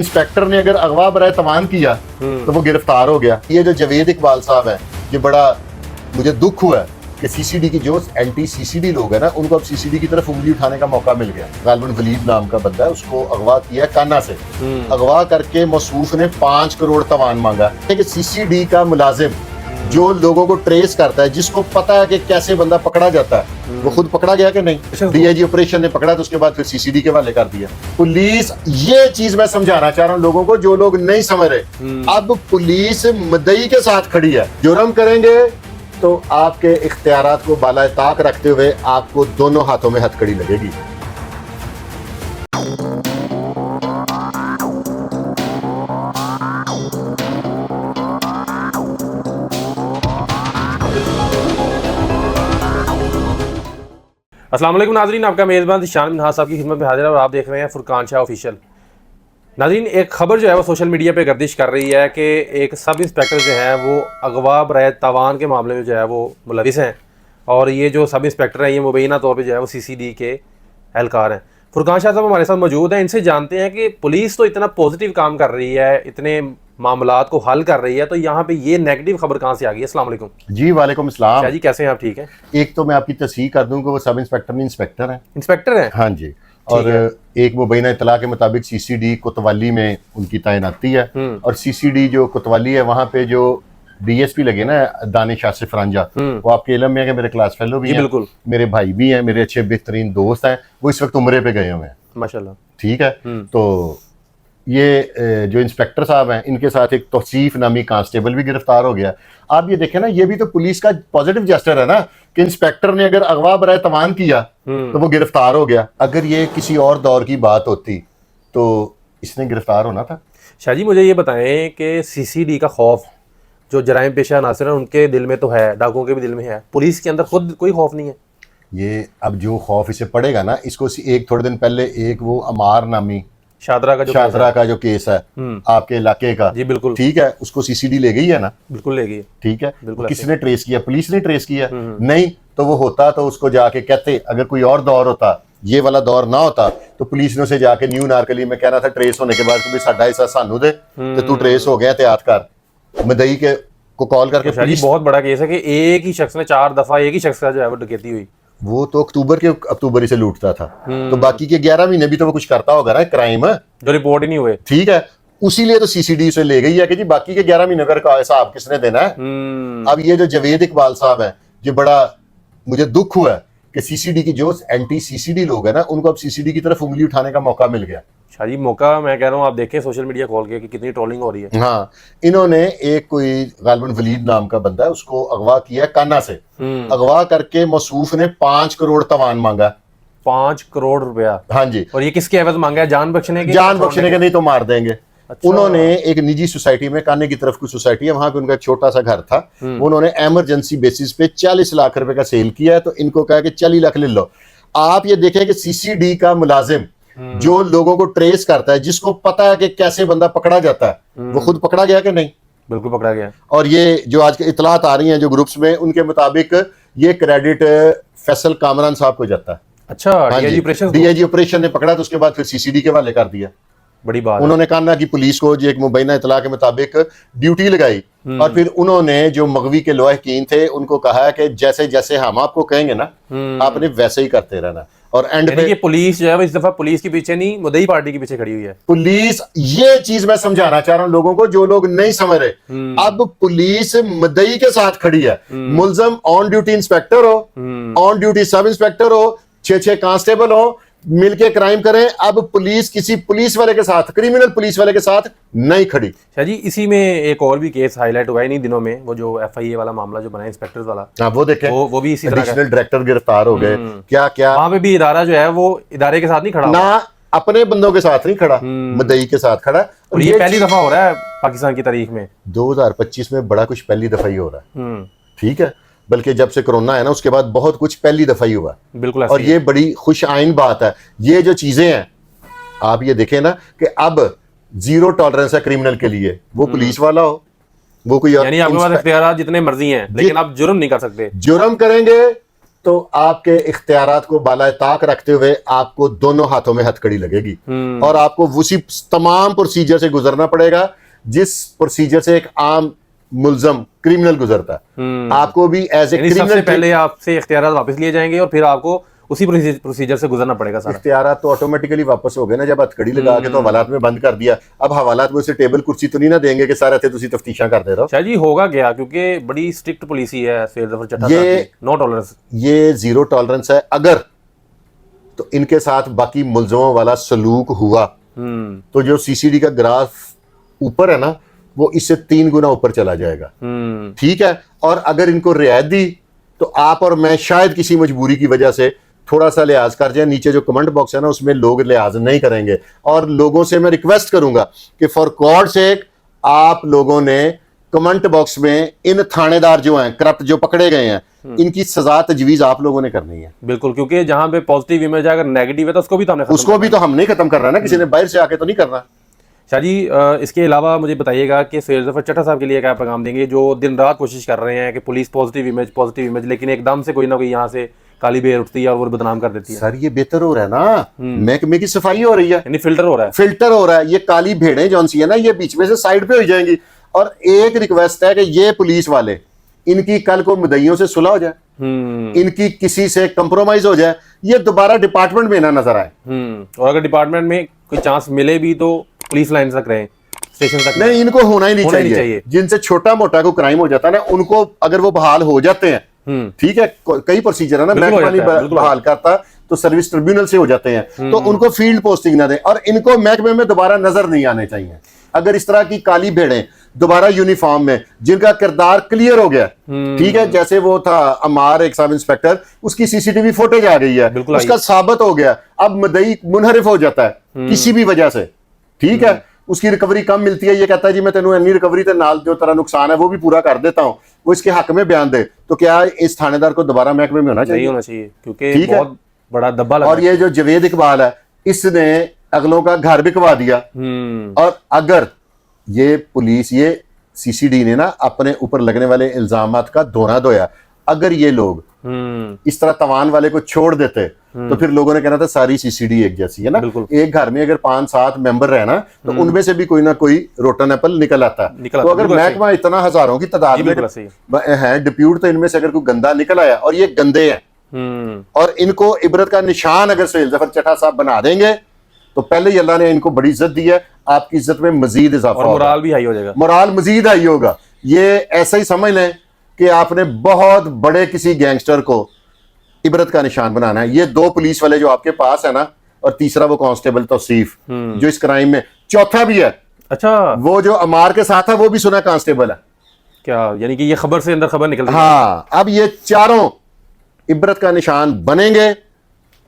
Inspector ने अगर अगवा बराए तवान किया तो वो गिरफ्तार हो गया। ये जो जवेद इकबाल साहब है, ये बड़ा मुझे दुख हुआ कि सीसीडी की जो एंटी सीसीडी लोग हैं ना, उनको अब सीसीडी की तरफ उंगली उठाने का मौका मिल गया। गालिबन वलीद नाम का बंदा है, उसको अगवा किया काना से। अगवा करके मौसूफ ने 5 करोड़ तवान मांगा। कि सीसीडी का मुलाजिम जो लोगों को ट्रेस करता है, जिसको पता है कि कैसे बंदा पकड़ा जाता है, वो खुद पकड़ा गया कि नहीं। डीआईजी ऑपरेशन ने पकड़ा तो उसके बाद फिर सीसीडी के हवाले कर दिया। पुलिस, ये चीज मैं समझाना चाह रहा हूं लोगों को जो लोग नहीं समझ रहे। अब पुलिस मुद्दई के साथ खड़ी है। जुर्म करेंगे तो आपके इख्तियारात को बाला ताक रखते हुए आपको दोनों हाथों में हथकड़ी लगेगी। अस्सलाम वालेकुम नाज़रीन, आपका मेज़बान शान मिनहास साहब की खिदमत में हाजिर है और आप देख रहे हैं फुरकान शाह ऑफिशियल। नाज़रीन, एक खबर जो है वो सोशल मीडिया पे गर्दिश कर रही है कि एक सब इंस्पेक्टर जो है वो अगवा बराए तवान के मामले में जो है वो मुलविस हैं और ये जो सब इंस्पेक्टर हैं ये मुबैना तौर पर जो है वो सीसीडी के एहलकार हैं। फुरकान शाह साहब हमारे साथ मौजूद हैं, इनसे जानते हैं कि पुलिस तो इतना पॉजिटिव काम कर रही है, इतने मामलात को हल कर रही है, तो यहाँ पे ये नेगेटिव खबर कहाँ से आ गई? अस्सलाम वालेकुम जी। वालेकुम अस्सलाम। शाह जी, कैसे हैं आप? ठीक है। एक तो मैं आपकी तस्हीह कर दूं कि वो सब इंस्पेक्टर नहीं, इंस्पेक्टर हैं। इंस्पेक्टर हैं? हाँ जी। और एक मुबैना इतला के मुताबिक सीसीडी कोतवाली में उनकी तैनाती है और सीसीडी जो कोतवाली है वहाँ पे जो डीएसपी लगे ना दानिश आसिफ रांझा, वो आपके इल्म में है कि मेरे क्लास फेलो भी हैं, बिल्कुल मेरे भाई भी हैं, मेरे अच्छे बेहतरीन दोस्त हैं। वो इस वक्त उम्रे पे गए हुए हैं माशाल्लाह। ठीक है। तो ये जो इंस्पेक्टर साहब हैं, इनके साथ एक तौसीफ नामी कांस्टेबल भी गिरफ्तार हो गया। आप ये देखें ना, ये भी तो पुलिस का पॉजिटिव जेस्चर है ना कि इंस्पेक्टर ने अगर अगवा बराए तवान किया तो वो गिरफ्तार हो गया। अगर ये किसी और दौर की बात होती तो इसने गिरफ्तार होना था। शाह जी, मुझे ये बताएं कि सीसीडी का खौफ जो जराइम पेशा अनासर हैं उनके दिल में तो है, डाकुओं के भी दिल में है, पुलिस के अंदर खुद कोई खौफ नहीं है। ये अब जो खौफ इसे पड़ेगा ना, इसको एक थोड़े दिन पहले एक वो अमार नामी शादरा का जो केस है आपके इलाके का, जी बिल्कुल ठीक है, उसको सीसीडी ले गई है ना? बिल्कुल ले गई, ठीक है। बिल्कुल। किसने ट्रेस किया? पुलिस ने ट्रेस किया? नहीं तो वो होता तो उसको जाके कहते, अगर कोई और दौर होता, ये वाला दौर ना होता तो पुलिस ने उसे जाके न्यू नारकली में कहना था ट्रेस होने के बाद कि साडा हिस्सा सानू दे, तो तू ट्रेस हो गया, एहतियात कर। मदई के को कॉल करके पुलिस, बहुत बड़ा केस है कि एक ही शख्स ने 4 दफा एक ही शख्स का जो है वो डकैती हुई। वो तो अक्टूबर से लूटता था, तो बाकी के 11 महीने भी तो वो कुछ करता होगा ना, क्राइम जो रिपोर्ट ही नहीं हुए। ठीक है, उसी लिए तो सीसीडी से ले गई है कि जी बाकी के 11 महीनों का हिसाब किसने देना है। अब ये जो जवेद इकबाल साहब है, ये बड़ा मुझे दुख हुआ है कि सीसीडी की जो एंटी सीसीडी लोग हैं ना, उनको अब सीसीडी की तरफ उंगली उठाने का मौका मिल गया। शाह जी, मौका मैं कह रहा हूँ, आप देखें सोशल मीडिया खोल के कि कितनी ट्रोलिंग हो रही है। हाँ, इन्होंने एक कोई गालिबन वलीद नाम का बंदा है, उसको अगवा किया काना से। अगवा करके मौसूफ ने 5 करोड़ तवान मांगा। 5 करोड़ रुपया? हाँ जी। और ये किसके एवज मांगा है? जान बख्शने के? जान बख्शने के, नहीं तो मार देंगे। अच्छा। उन्होंने एक निजी सोसाइटी में, काने की तरफ कुछ सोसाइटी है, वहां पे उनका एक छोटा सा घर था, उन्होंने इमरजेंसी बेसिस पे 40 लाख रुपए का सेल किया है, तो इनको कहा कि 40 लाख ले लो। आप ये देखें कि सीसीडी का मुलाजिम जो लोगों को ट्रेस करता है, जिसको पता है कि कैसे बंदा पकड़ा जाता है, वो खुद पकड़ा गया कि नहीं? बिल्कुल पकड़ा गया। और ये जो आज के इतलात आ रही हैं जो ग्रुप्स में, उनके मुताबिक ये क्रेडिट फैसल कामरान साहब को जाता है। अच्छा, डीआईजी ऑपरेशन ने पकड़ा तो उसके बाद फिर सीसीडी के हवाले कर दिया। बड़ी बात। उन्होंने कहा ना कि पुलिस को जो एक मुबैना इतला के मुताबिक ड्यूटी लगाई और फिर उन्होंने जो मगवी के लोहकीन थे उनको कहा कि जैसे जैसे हम आपको कहेंगे ना, आपने वैसे ही करते रहना। और एंड पे पुलिस जो है इस दफा पुलिस के पीछे नहीं, मुद्दई पार्टी के पीछे खड़ी हुई है। पुलिस, ये चीज मैं समझाना चाह रहा हूं लोगों को जो लोग नहीं समझ रहे। अब पुलिस मुद्दई के साथ खड़ी है। मुलजम ऑन ड्यूटी इंस्पेक्टर हो, ऑन ड्यूटी सब इंस्पेक्टर हो, 6 कांस्टेबल हो, मिलके क्राइम करें। अब पुलिस किसी पुलिस वाले के साथ, क्रिमिनल पुलिस वाले के साथ नहीं खड़ी। शाह जी, इसी में एक और भी केस हाईलाइट हुआ है इन्हीं दिनों में, वो जो एफआईए वाला मामला जो बना इंस्पेक्टर वाला। हाँ, वो देखें, वो भी इसी तरह का। एडिशनल डायरेक्टर गिरफ्तार हो गए। क्या क्या वहां पे भी इदारा जो है वो इदारे के साथ नहीं खड़ा ना, अपने बंदों के साथ नहीं खड़ा, मुद्दई के साथ खड़ा। और ये पहली दफा हो रहा है पाकिस्तान की तारीख में। 2025 में बड़ा कुछ पहली दफा ही हो रहा है। ठीक है, बल्कि जब से कोरोना है ना, उसके बाद बहुत कुछ पहली दफा ही हुआ। बिल्कुल। और ये बड़ी खुश आइन बात है। ये जो चीजें हैं, आप ये देखें ना कि अब 0 टॉलरेंस है क्रिमिनल के लिए, वो पुलिस वाला हो, वो कोई, यानी आपके पास इख्तियार जितने मर्जी हैं, लेकिन आप जुर्म नहीं कर सकते। जुर्म करेंगे तो आपके इख्तियारात को बाला ताक रखते हुए आपको दोनों हाथों में हथकड़ी लगेगी और आपको उसी तमाम प्रोसीजर से गुजरना पड़ेगा जिस प्रोसीजर से एक आम मुल्जम क्रिमिनल गुजरता है। आपको भी एज ए क्रिमिनल पहले आपसे इख्तियारात वापस लिए जाएंगे और फिर आपको उसी प्रोसीजर से गुजरना पड़ेगा सारा। इख्तियारात तो ऑटोमेटिकली वापस हो गए ना, जब हथकड़ी लगा के तो हवालात में बंद कर दिया। अब हवालात में उसे टेबल कुर्सी तो नहीं ना देंगे कि सारे थे तुसी तफ्तीशा करते रहो। शायद जी होगा क्या, क्योंकि बड़ी स्ट्रिक्ट पॉलिसी है सैयद जफर चट्टा साहब की, नो टॉलरेंस। ये जीरो टॉलरेंस है। अगर तो इनके साथ बाकी मुल्जमों वाला सलूक हुआ तो जो सीसीडी का ग्राफ ऊपर है ना, वो इससे 3 गुना ऊपर चला जाएगा। ठीक है। और अगर इनको रियायत दी तो आप और मैं शायद किसी मजबूरी की वजह से थोड़ा सा लिहाज कर जाए। नीचे जो कमेंट बॉक्स है ना, उसमें लोग लिहाज नहीं करेंगे। और लोगों से मैं रिक्वेस्ट करूंगा कि फॉर गॉड सेक आप लोगों ने कमेंट बॉक्स में इन थानेदार जो हैं, करप्ट जो पकड़े गए हैं, इनकी सजा तजवीज आप लोगों ने करनी है। बिल्कुल, क्योंकि जहां पे पॉजिटिव इमेज है, अगर नेगेटिव है तो उसको भी तो हमने खत्म करना है ना, किसी ने बाहर से आके तो नहीं करना। शाह जी, इसके अलावा मुझे बताइएगा कि सैयद जफर चट्टा साहब के लिए क्या पैगाम देंगे, जो दिन रात कोशिश कर रहे हैं कि पुलिस पॉजिटिव इमेज, लेकिन एकदम से कोई ना कोई यहाँ से काली बेर उठती है और वो बदनाम कर देती है। सर ये बेहतर हो रहा है ना, महकमे की सफाई हो रही है, यानी फिल्टर हो रहा है। ये काली भेड़ें जौन सी है ना, ये बीच में से साइड पे हो जाएंगी। और एक रिक्वेस्ट है कि ये पुलिस वाले, इनकी कल को मुद्दइयों से सुलह हो जाए, इनकी किसी से कंप्रोमाइज हो जाए, ये दोबारा डिपार्टमेंट में ना नजर आए। और अगर डिपार्टमेंट में कोई चांस मिले भी तो पुलिस लाइन तक रहे, स्टेशन तक नहीं, इनको होना ही नहीं चाहिए। जिनसे छोटा मोटा को क्राइम हो जाता है ना, उनको अगर वो बहाल हो जाते हैं, ठीक है, कई प्रोसीजर है ना, महकमा नहीं बहाल करता तो सर्विस ट्रिब्यूनल से हो जाते हैं, तो उनको फील्ड पोस्टिंग ना दें और इनको महकमे में दोबारा नजर नहीं आने चाहिए। अगर इस तरह की काली भेड़ें दोबारा यूनिफॉर्म में, जिनका किरदार क्लियर हो गया, ठीक है, जैसे वो था अमार एक सब इंस्पेक्टर, उसकी सीसीटीवी फुटेज आ गई है, उसका साबित हो गया, अब मुद्दई मुनहरिफ हो जाता है किसी भी वजह से, ठीक है, उसकी रिकवरी कम मिलती है, ये कहता है जी मैं तेनों इतनी रिकवरी ते नाल जो तेरा नुकसान है वो भी पूरा कर देता हूं, वो इसके हक में बयान दे, तो क्या इस थानेदार को दोबारा महकमे में होना चाहिए? नहीं होना चाहिए, क्योंकि बहुत बड़ा दब्बा लगा। और ये जो जवेद इकबाल है, इसने अगलों का घर बिकवा दिया। और अगर ये पुलिस, ये सीसीडी ने ना अपने ऊपर लगने वाले इल्जामात का धोना धोया, अगर ये लोग इस तरह तवान वाले को छोड़ देते तो फिर लोगों ने कहना था सारी सीसीडी एक जैसी है ना। एक घर में अगर 5-7 मेंबर रहे ना, तो उनमें से भी कोई ना कोई रोटन एप्पल निकल आता है। तो अगर महकमा इतना हजारों की तादाद में है, डिप्यूट, तो इनमें से अगर कोई गंदा निकल आया, और ये गंदे हैं और इनको इबरत का निशान अगर सैयद जफर चट्टा साहब बना देंगे तो पहले ही अल्लाह ने इनको बड़ी इज्जत दी है, आपकी इज्जत में मजीद इजाफा, मोराल भी हाई हो जाएगा, मोराल मजीद हाई होगा। ये ऐसा ही समझ लें कि आपने बहुत बड़े किसी गैंगस्टर को इबरत का निशान बनाना है। ये 2 पुलिस वाले जो आपके पास है ना, और तीसरा वो कांस्टेबल तौसीफ जो इस क्राइम में, चौथा भी है, अच्छा, वो जो अमार के साथ है वो भी सुना कांस्टेबल है क्या, यानी कि ये खबर से अंदर खबर निकल रही है। हाँ, अब ये चारों इबरत का निशान बनेंगे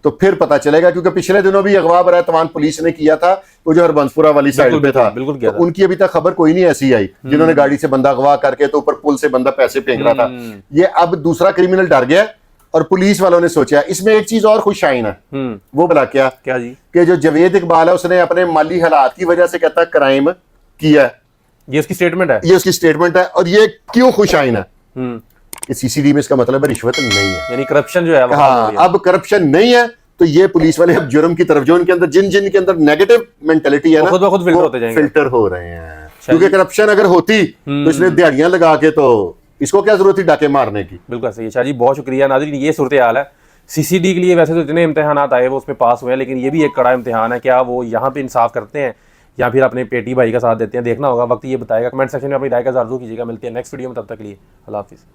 तो फिर पता चलेगा, क्योंकि पिछले दिनों भी अगवा बराए तवान पुलिस ने किया था, वो जो हरबंसपुरा वाली साइड पे था, तो उनकी अभी तक खबर कोई नहीं ऐसी आई, जिन्होंने गाड़ी से बंदा अगवा करके तो ऊपर पुल से बंदा पैसे फेंक रहा था। ये अब दूसरा क्रिमिनल डर गया और पुलिस वालों ने सोचा। इसमें एक चीज और खुशाइन है, वो भला क्या जी, कि जो जवेद इकबाल है, उसने अपने माली हालात की वजह से कहता क्राइम किया, ये उसकी स्टेटमेंट है, ये उसकी स्टेटमेंट है। और ये क्यों खुशाइन है कि सीसीडी में इसका मतलब है रिश्वत नहीं है, यानी करप्शन जो है। हाँ, अब करप्शन नहीं है तो ये पुलिस वाले अब जुर्म की तरफ, जो इनके अंदर जिन के अंदर नेगेटिव मेंटेलिटी है ना, खुद ब खुद फिल्टर हो रहे हैं। क्योंकि करप्शन अगर होती तो इसने दिहाड़ियां लगा के, तो इसको क्या जरूरत थी डाके मारने की। बिल्कुल सही है शाह जी, बहुत शुक्रिया। नाज़रीन, ये सूरत हाल है सीसीडी के लिए। वैसे तो इतने इम्तिहान आए वो उसमें पास हुए हैं, लेकिन ये भी एक कड़ा इम्तिहान है, क्या वो यहाँ पे इंसाफ करते हैं या फिर अपने पेटी भाई का साथ देते हैं, देखना होगा, वक्त ये बताएगा। कमेंट सेक्शन में अपनी राय का ज़रूर कीजिएगा। मिलते हैं नेक्स्ट वीडियो में, तब तक के लिए अल्लाह हाफिज़।